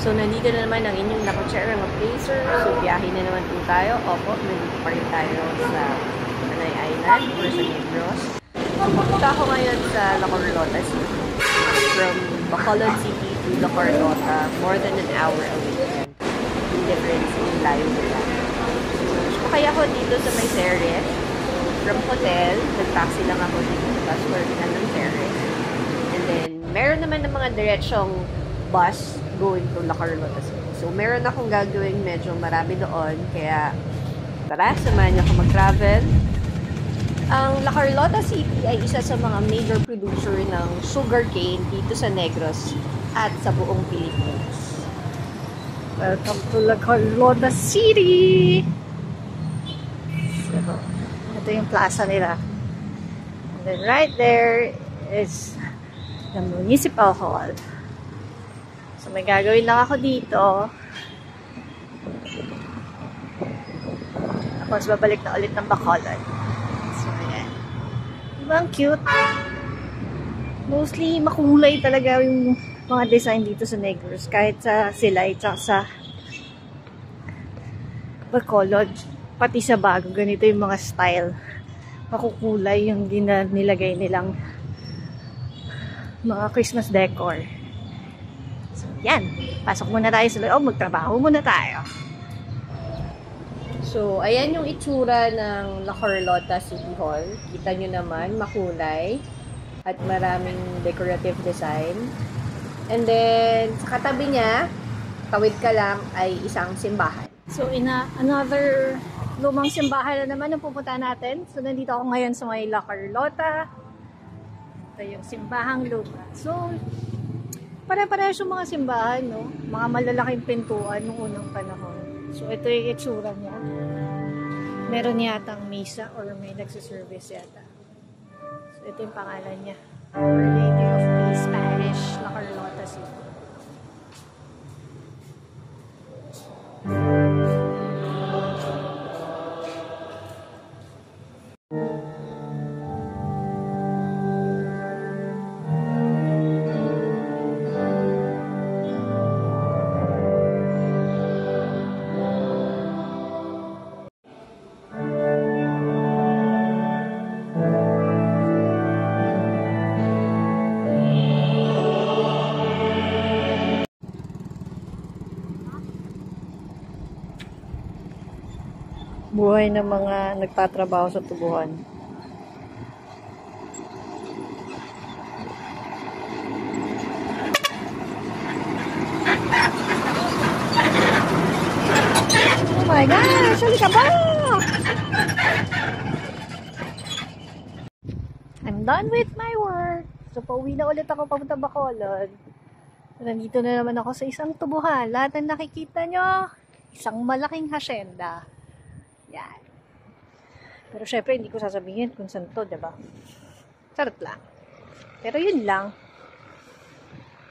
So, nandito na naman ang inyong nakutsera ng Placer. So, biyahe na naman po tayo. Opo, nandito pa rin tayo sa Panay Island or sa Negros. Pupunta ako ngayon sa La Carlota City. From Bacolod City to La Carlota, more than an hour away. Yung difference in layo nila. So, kaya ako dito sa may Ceres. From hotel, nag-taxi lang ako dito sa bus terminal ng Ceres. And then, meron naman ng mga diretsyong bus going to La Carlota City. So, meron akong gagawin medyo marami doon. Kaya, tara, samahan niyo ako mag-travel. Ang La Carlota City ay isa sa mga major producer ng sugarcane dito sa Negros at sa buong Pilipinas. Welcome to La Carlota City! So, ito yung plaza nila. And then right there is the Municipal Hall. So, may gagawin lang ako dito. Tapos, babalik na ulit ng Bacolod. So, ayan. Diba ang cute? Mostly, makulay talaga yung mga design dito sa Negros. Kahit sa Silay, tsaka sa Bacolod. Pati sa Bago, ganito yung mga style. Makukulay yung nilagay nilang mga Christmas decor. So, yan. Pasok muna tayo sa loob. Magtrabaho muna tayo. So, ayan yung itsura ng La Carlota City Hall. Kita nyo naman, makulay. At maraming decorative design. And then, sa katabi niya, tawid ka lang, ay isang simbahan. So, another lumang simbahan na naman ang pupunta natin. So, nandito ako ngayon sa may La Carlota. Ito yung simbahang luma. So, pare-parehas yung mga simbahan, no? Mga malalaking pintuan nung unang panahon. So, ito yung itsura niya. Meron yatang misa or may nagsiservice yata. So, ito yung pangalan niya. Our Lady of Peace Parish, La Carlota City. Buhay ng mga nagtatrabaho sa tubuhan. Oh my gosh! Sali ka ba? I'm done with my work. So, pauwi na ulit ako papunta Bacolod. So, nandito na naman ako sa isang tubuhan. Lahat ng nakikita nyo, isang malaking hasyenda. Yan. Pero syempre, hindi ko sasabihin kung saan to, diba? Charot lang. Pero yun lang.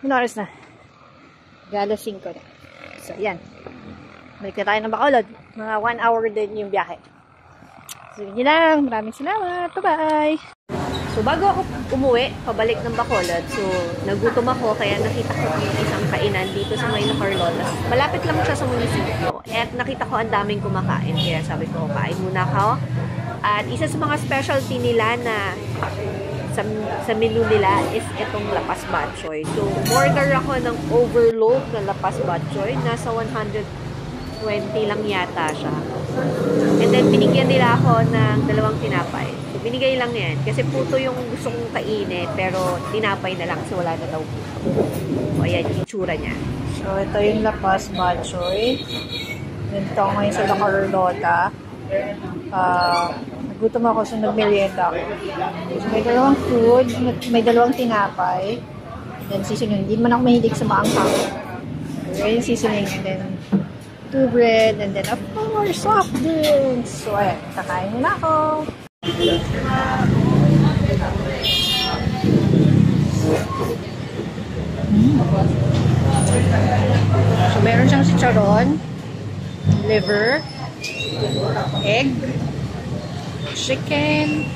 Yung oras na. Galas 5 na. So, yan. Balik na tayo ng Bacolod. Mga 1 hour din yung biyahe. So, yun lang. Maraming salamat. Bye-bye! So, bago ako umuwi, pabalik ng Bacolod, so, nagutom ako, kaya nakita ko yung isang kainan dito sa may La Carlota. Malapit lang siya sa munisipyo. At nakita ko ang daming kumakain, kaya sabi ko, kain muna ako. At isa sa mga specialty nila na sa menu nila is itong lapas batchoy. So, order ako ng overload na lapas batchoy. Nasa 120 lang yata siya. And then, binigyan nila ako ng 2 tinapay. Binigay lang yan. Kasi puto yung gusto kong kainin. Pero tinapay na lang kasi wala na daw puto. So, ayan yung itsura niya. So, ito yung lapas batchoy. Nandito ako ngayon sa La Carlota. Nagutom ako so nagmerienda ako. So, may 2 food. May 2 tinapay. And then seasoning. Hindi naman ako mahilig sa maanghang. So, yung seasoning. And then 2 bread. And then of course, soft drinks. So, ayan. Kakain muna ako. So, meron siyang chicharon, liver, egg, chicken,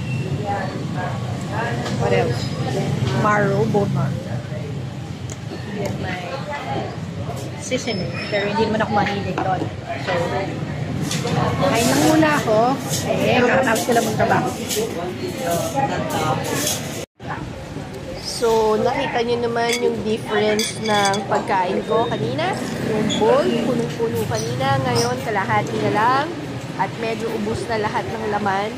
what else? Marrow, bone marrow. And may seasoning. Pero hindi naman ako mahilig doon. So, kain lang muna ako. Kakatapos ko lang magtrabaho. So, nakita niyo naman yung difference ng pagkain ko kanina. Yung bowl, punong-puno kanina. Ngayon, kalahati na lang. At medyo ubos na lahat ng laman.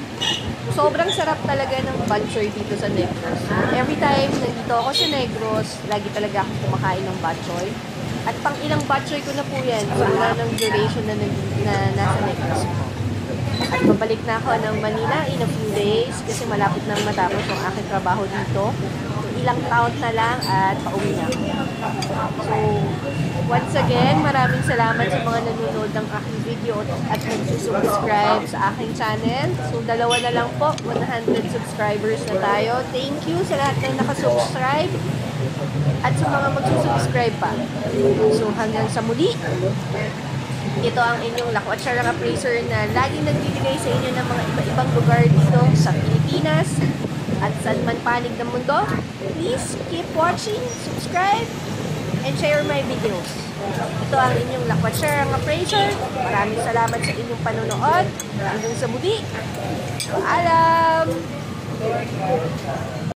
Sobrang sarap talaga ng batchoy dito sa Negros. Every time nandito ako sa Negros, lagi talaga ako kumakain ng batchoy. At pang ilang batchoy ko na po yan. Simula ng duration na nasa Negros ko. At babalik na ako ng Manila in a few days kasi malapit nang matapos yung aking trabaho dito. Ilang taon na lang at pauwi na ako. So, once again, maraming salamat sa mga nanonood ng aking video at nagsusubscribe sa aking channel. So, dalawa na lang po, 100 subscribers na tayo. Thank you sa lahat na nakasubscribe at sa mga magsusubscribe pa. So, hanggang sa muli. Ito ang inyong Lakwat Sharang Appraiser na laging nagbibigay sa inyo ng mga iba-ibang lugar dito sa Pilipinas at saan man panig ng mundo. Please keep watching, subscribe, and share my videos. Ito ang inyong Lakwat Sharang Appraiser. Maraming salamat sa inyong panonood. Hanggang sa muli. Paalam!